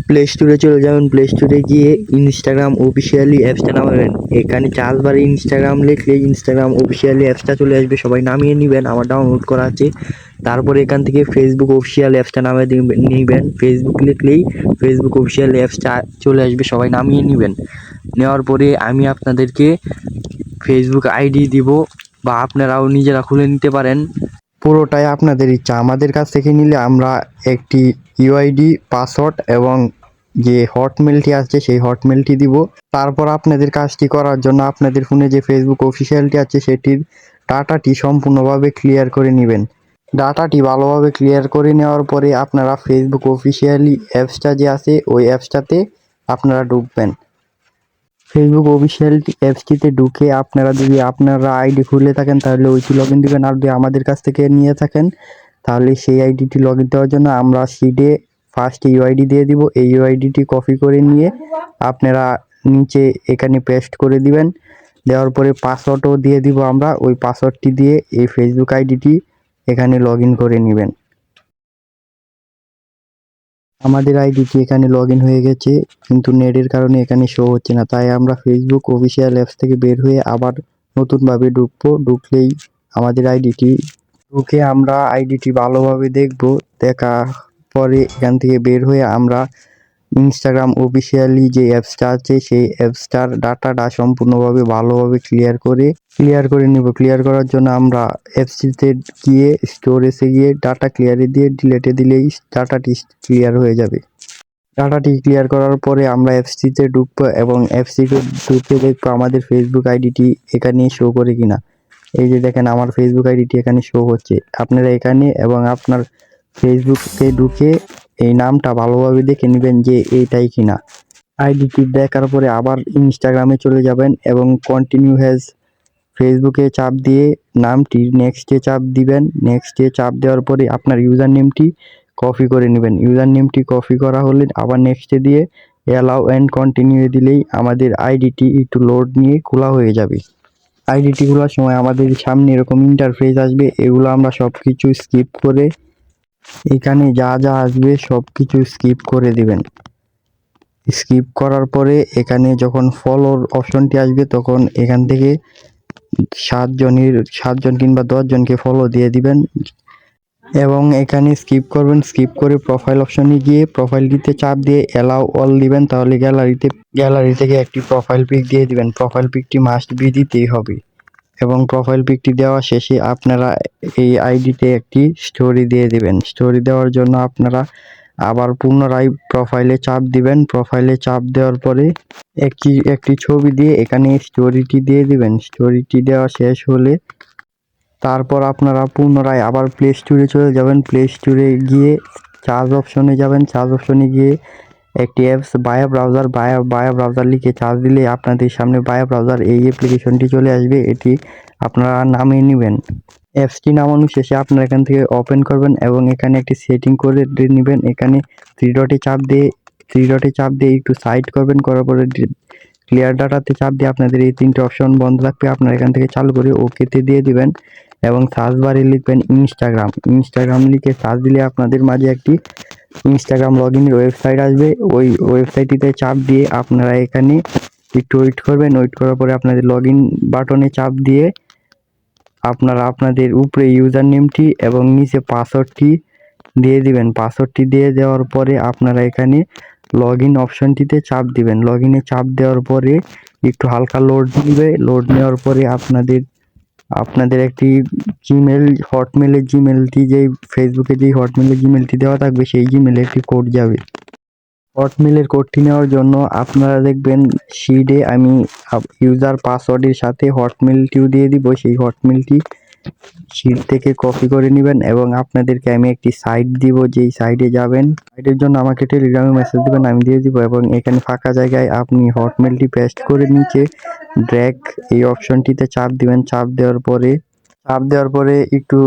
Play স্টোরে চলে যাবেন। প্লে স্টোরে গিয়ে ইনস্টাগ্রাম অফিসিয়ালি অ্যাপসটা নামাবেন। এখানে 4 বারে ইনস্টাগ্রাম লিখলে ইনস্টাগ্রাম অফিসিয়ালি অ্যাপসটা চলে আসবে, সবাই নামিয়ে নেবেন, আমার ডাউনলোড করা আছে। তারপরে এখান থেকে ফেসবুক অফিসিয়াল অ্যাপসটা নামিয়ে নেবেন। ফেসবুক লিখলেই ফেসবুক অফিসিয়াল অ্যাপসটা চলে আসবে, সবাই নামিয়ে নেবেন। নেওয়ার পরে আমি আপনাদেরকে ফেসবুক আইডি দিব, বা আপনারাও নিজেরা খুলে নিতে পারেন। পুরোটাই আপনাদের ইচ্ছা। আমাদের কাছ থেকে নিলে আমরা একটি ইউআইডি, পাসওয়ার্ড এবং যে হটমেলটি আছে সেই হটমেলটি দিব। তারপর আপনাদের কাজটি করার জন্য আপনাদের ফোনে যে ফেসবুক অফিসিয়ালটি আছে সেটির ডাটাটি সম্পূর্ণভাবে ক্লিয়ার করে নেবেন। ডাটাটি ভালোভাবে ক্লিয়ার করে নেওয়ার পরে আপনারা ফেসবুক অফিসিয়ালি অ্যাপসটা যে আছে ওই অ্যাপসটাতে আপনারা ঢুকবেন। ফেসবুক অফিসিয়াল অ্যাপসটিতে ঢুকে আপনারা যদি আপনারা আইডি খুলে থাকেন তাহলে ওইটি লগ ইন দেবেন, আর যদি আমাদের কাছ থেকে নিয়ে থাকেন তাহলে সেই আইডিটি লগ ইন দেওয়ার জন্য আমরা সিডে ফার্স্টে ইউআইডি দিয়ে দিব। এই ইউআইডিটি কপি করে নিয়ে আপনারা নিচে এখানে পেস্ট করে দিবেন। দেওয়ার পরে পাসওয়ার্ডও দিয়ে দিব আমরা, ওই পাসওয়ার্ডটি দিয়ে এই ফেসবুক আইডিটি এখানে লগ ইন করে নেবেন। আমাদের আইডিটি এখানে লগ ইন হয়ে গেছে, কিন্তু নেটের কারণে এখানে শো হচ্ছে না, তাই আমরা ফেসবুক অফিসিয়াল অ্যাপস থেকে বের হয়ে আবার নতুনভাবে ঢুকবো। ঢুকলেই আমাদের আইডিটি ঢুকে আমরা আইডিটি ভালোভাবে দেখব। দেখা পরে এখান থেকে বের হয়ে আমরা ইনস্টাগ্রাম অফিসিয়ালি যে অ্যাপসটা আছে সেই অ্যাপসটার ডাটাটা সম্পূর্ণভাবে ভালোভাবে ক্লিয়ার করে নিব। ক্লিয়ার করার জন্য আমরা অ্যাপসটিতে গিয়ে স্টোরেজে গিয়ে ডাটা ক্লিয়ারে দিয়ে ডিলেটে দিলেই ডাটাটি ক্লিয়ার হয়ে যাবে। ডাটাটি ক্লিয়ার করার পরে আমরা অ্যাপসটিতে ঢুকবো এবং অ্যাপসটিতে ঢুকে দেখবো আমাদের ফেসবুক আইডিটি এখানে শো করে কিনা। এই যে দেখেন আমার ফেসবুক আইডিটি এখানে শো হচ্ছে। আপনারা এখানে এবং আপনার ফেসবুকে ঢুকে এই নামটা ভালোভাবে দেখে নেবেন যে এইটাই কিনা। আইডিটি দেখার পরে আবার ইনস্টাগ্রামে চলে যাবেন এবং কন্টিনিউ হ্যাজ ফেসবুকে চাপ দিয়ে নামটি নেক্সটে চাপ দিবেন। নেক্সটে চাপ দেওয়ার পরে আপনার ইউজার নেমটি কপি করে নেবেন। ইউজার নেমটি কপি করা হলে আবার নেক্সটে দিয়ে অ্যালাউ অ্যান্ড কন্টিনিউ দিলেই আমাদের আইডিটি একটু লোড নিয়ে খোলা হয়ে যাবে। আইডিটি খোলার সময় আমাদের সামনে এরকম ইন্টারফেস আসবে, এগুলো আমরা সব কিছু স্কিপ করে এখানে যা যা আসবে সব কিছু স্কিপ করে দিবেন। স্কিপ করার পরে এখানে যখন ফলোর অপশনটি আসবে তখন এখান থেকে 7 কিংবা 10 জনকে ফলো দিয়ে দিবেন এবং এখানে স্কিপ করবেন। স্কিপ করে প্রোফাইল অপশনে গিয়ে প্রোফাইলটিতে চাপ দিয়ে অ্যালাউ অল দিবেন, তাহলে গ্যালারি থেকে একটি প্রোফাইল পিক দিয়ে দিবেন। প্রোফাইল পিকটি মাস্ট বি দিতেই হবে এবং প্রোফাইল পিকটি দেওয়া শেষে আপনারা এই আইডিতে একটি স্টোরি দিয়ে দিবেন। স্টোরি দেওয়ার জন্য আপনারা আবার পুনরায় প্রোফাইলে চাপ দিবেন। প্রোফাইলে চাপ দেওয়ার পরে একটি ছবি দিয়ে এখানে স্টোরিটি দিয়ে দিবেন। স্টোরিটি দেওয়া শেষ হলে তারপর আপনারা পুনরায় আবার প্লে স্টোরে চলে যাবেন। প্লে স্টোরে গিয়ে চার্জ অপশনে যাবেন। চার্জ অপশনে গিয়ে একটি অ্যাপস বায়া ব্রাউজার লিখে চার্জ দিলে আপনাদের সামনে বায়া ব্রাউজার এই অ্যাপ্লিকেশনটি চলে আসবে। এটি আপনারা নামিয়ে নেবেন। অ্যাপসটি নামানো শেষে আপনারা এখান থেকে ওপেন করবেন এবং এখানে একটি সেটিং করে নেবেন। এখানে থ্রি ডটে চাপ দিয়ে একটু সাইড করবেন। করার পরে ক্লিয়ার ডাটাতে চাপ দিয়ে আপনাদের এই 3টে অপশন বন্ধ থাকবে, আপনারা এখান থেকে চালু করে ওকেতে দিয়ে দিবেন এবং সার্চ বারে লিখবেন ইনস্টাগ্রাম লিখে সার্চ দিলে আপনাদের মাঝে একটি ইনস্টাগ্রাম লগ ইনের ওয়েবসাইট আসবে। ওই ওয়েবসাইটটিতে চাপ দিয়ে আপনারা এখানে একটু ওয়েট করবেন। ওয়েট করার পরে আপনাদের লগ ইন বাটনে চাপ দিয়ে আপনারা আপনাদের উপরে ইউজার নেমটি এবং নিচে পাসওয়ার্ডটি দিয়ে দিবেন। পাসওয়ার্ডটি দিয়ে দেওয়ার পরে আপনারা এখানে লগ ইন অপশনটিতে চাপ দিবেন। লগ ইনে চাপ দেওয়ার পরে একটু হালকা লোড নেবে। লোড নেওয়ার পরে আপনাদের একটি হটমেলের জিমেলটি যেই ফেসবুকে যেই হটমেলের জিমেলটি দেওয়া থাকবে সেই জিমেলে একটি কোড যাবে। হটমেলের কোডটি নেওয়ার জন্য আপনারা দেখবেন শিটে আমি ইউজার পাসওয়ার্ডের সাথে হটমেলটিও দিয়ে দিব। সেই হটমেলটি শিট থেকে কপি করে নেবেন এবং আপনাদেরকে আমি একটি সাইট দিব, যেই সাইটে যাবেন সাইটের জন্য আমাকে টেলিগ্রামে মেসেজ দিবেন, আমি দিয়ে দিব এবং এখানে ফাঁকা জায়গায় আপনি হটমেলটি পেস্ট করে নিচে ড্র্যাগ এই অপশনটিতে চাপ দিবেন। চাপ দেওয়ার পরে একটু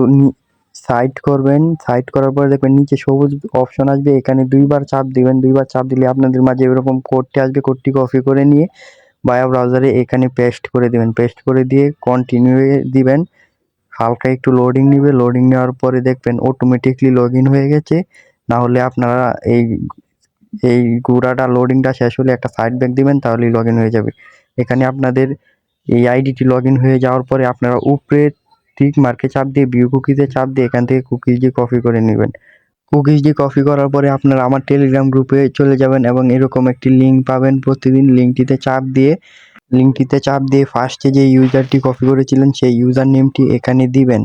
সাইড করবেন। সাইড করার পরে দেখবেন নিচে সবুজ অপশন আসবে, এখানে 2বার চাপ দিবেন। 2বার চাপ দিলে আপনাদের মাঝে এরকম কোডটি আসবে। কোডটি কপি করে নিয়ে বায়া ব্রাউজারে এখানে পেস্ট করে দিবেন। পেস্ট করে দিয়ে কন্টিনিউ দিবেন। হালকা একটু লোডিং নিবে। লোডিং নেওয়ার পরে দেখবেন অটোমেটিকলি লগ ইন হয়ে গেছে। না হলে আপনারা এই এই গুড়াটা লোডিংটা শেষ হলে একটা সাইড ব্যাক দিবেন, তাহলেই লগ ইন হয়ে যাবে। এখানে আপনাদের এই আইডিটি লগ ইন হয়ে যাওয়ার পরে আপনারা উপরে টিক মার্কে চাপ দিয়ে ভিউ কুকিজে চাপ দিয়ে এখান থেকে কুকিজ দিয়ে কপি করে নেবেন। কুকিজ দিয়ে কপি করার পরে আপনারা আমার টেলিগ্রাম গ্রুপে চলে যাবেন এবং এরকম একটি লিঙ্ক পাবেন প্রতিদিন। লিঙ্কটিতে চাপ দিয়ে ফার্স্টে যে ইউজারটি কপি করেছিলেন সেই ইউজার নেমটি এখানে দিবেন।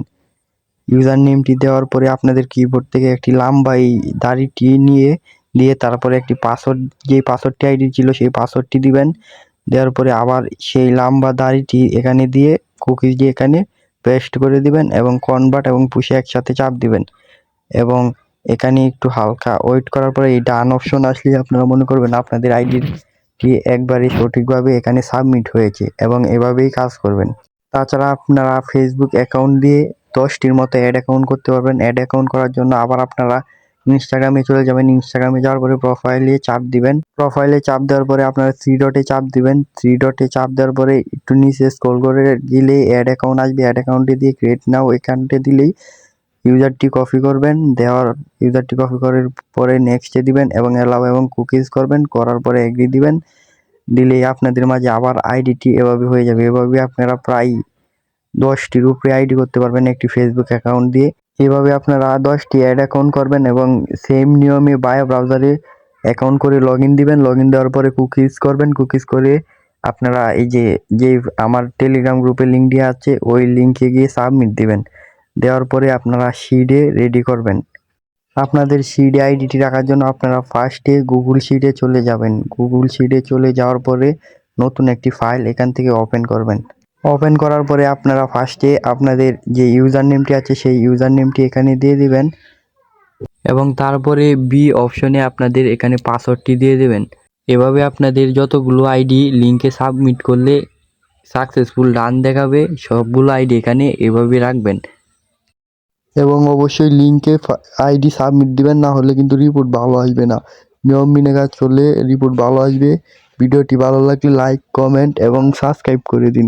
ইউজার নেমটি দেওয়ার পরে আপনাদের কিবোর্ড থেকে একটি লম্বা এই দাড়িটি দিয়ে তারপরে একটি পাসওয়ার্ড, যে পাসওয়ার্ডটি আইডি ছিল সেই পাসওয়ার্ডটি দিবেন। দেওয়ার পরে আবার সেই লম্বা দাড়িটি এখানে দিয়ে কুকিজ দিয়ে এখানে পেস্ট করে দিবেন এবং কনভার্ট এবং পুশে একসাথে চাপ দিবেন এবং এখানে একটু হালকা ওয়েট করার পরে এই ডান অপশন আসলে আপনারা মনে করবেন আপনাদের আইডিটি একবারে সঠিকভাবে এখানে সাবমিট হয়েছে এবং এভাবেই কাজ করবেন। তাছাড়া আপনারা ফেসবুক অ্যাকাউন্ট দিয়ে 10টির মতো অ্যাড অ্যাকাউন্ট করতে পারবেন। অ্যাড অ্যাকাউন্ট করার জন্য আবার আপনারা ইনস্টাগ্রামে চলে যাবেন। ইনস্টাগ্রামে যাওয়ার পরে প্রোফাইলে চাপ দিবেন। প্রোফাইলে চাপ দেওয়ার পরে আপনারা 3 ডটে চাপ দিবেন। 3 ডটে চাপ দেওয়ার পরে একটু নিচে স্ক্রল করে দিলেই অ্যাড অ্যাকাউন্ট আসবে। অ্যাড অ্যাকাউন্টে দিয়ে ক্রিয়েট নাও এখানটা দিলেই ইউজারটি কপি করবেন। ইউজারটি কপি করার পরে নেক্সটে দিবেন এবং অ্যালাউ এবং কুকিজ করবেন। করার পরে এগ্রি দিবেন। দিলেই আপনাদের মাঝে আবার আইডিটি এভাবে হয়ে যাবে। এভাবে আপনারা প্রায় 10টির উপরে আইডি করতে পারবেন একটি ফেসবুক অ্যাকাউন্ট দিয়ে। এভাবে আপনারা 10টি অ্যাড অ্যাকাউন্ট করবেন এবং সেম নিয়মে বায়া ব্রাউজারে অ্যাকাউন্ট করে লগ ইন দিবেন। লগ ইন দেওয়ার পরে কুকিজ করবেন। কুকিজ করে আপনারা এই যে আমার টেলিগ্রাম গ্রুপে লিঙ্ক দেওয়া আছে ওই লিঙ্কে গিয়ে সাবমিট দিবেন। দেওয়ার পরে আপনারা শিটে রেডি করবেন। আপনাদের শিটে আইডিটি রাখার জন্য আপনারা ফার্স্টে গুগল শিটে চলে যাবেন। গুগল শিটে চলে যাওয়ার পরে নতুন একটি ফাইল এখান থেকে ওপেন করবেন। ওপেন করার পরে আপনারা ফার্স্টে আপনাদের যে ইউজার নেমটি আছে সেই ইউজার নেমটি এখানে দিয়ে দিবেন এবং তারপরে বি অপশনে আপনাদের এখানে পাসওয়ার্ডটি দিয়ে দেবেন। এভাবে আপনাদের যতগুলো আইডি লিঙ্কে সাবমিট করলে সাকসেসফুল রান দেখাবে সবগুলো আইডি এখানে এভাবে রাখবেন এবং অবশ্যই লিঙ্কে আইডি সাবমিট দিবেন, না হলে কিন্তু রিপোর্ট ভালো আসবে না। নিয়ম মেনে কাজ করলে রিপোর্ট ভালো আসবে। ভিডিওটি ভালো লাগলে লাইক, কমেন্ট এবং সাবস্ক্রাইব করে দিন।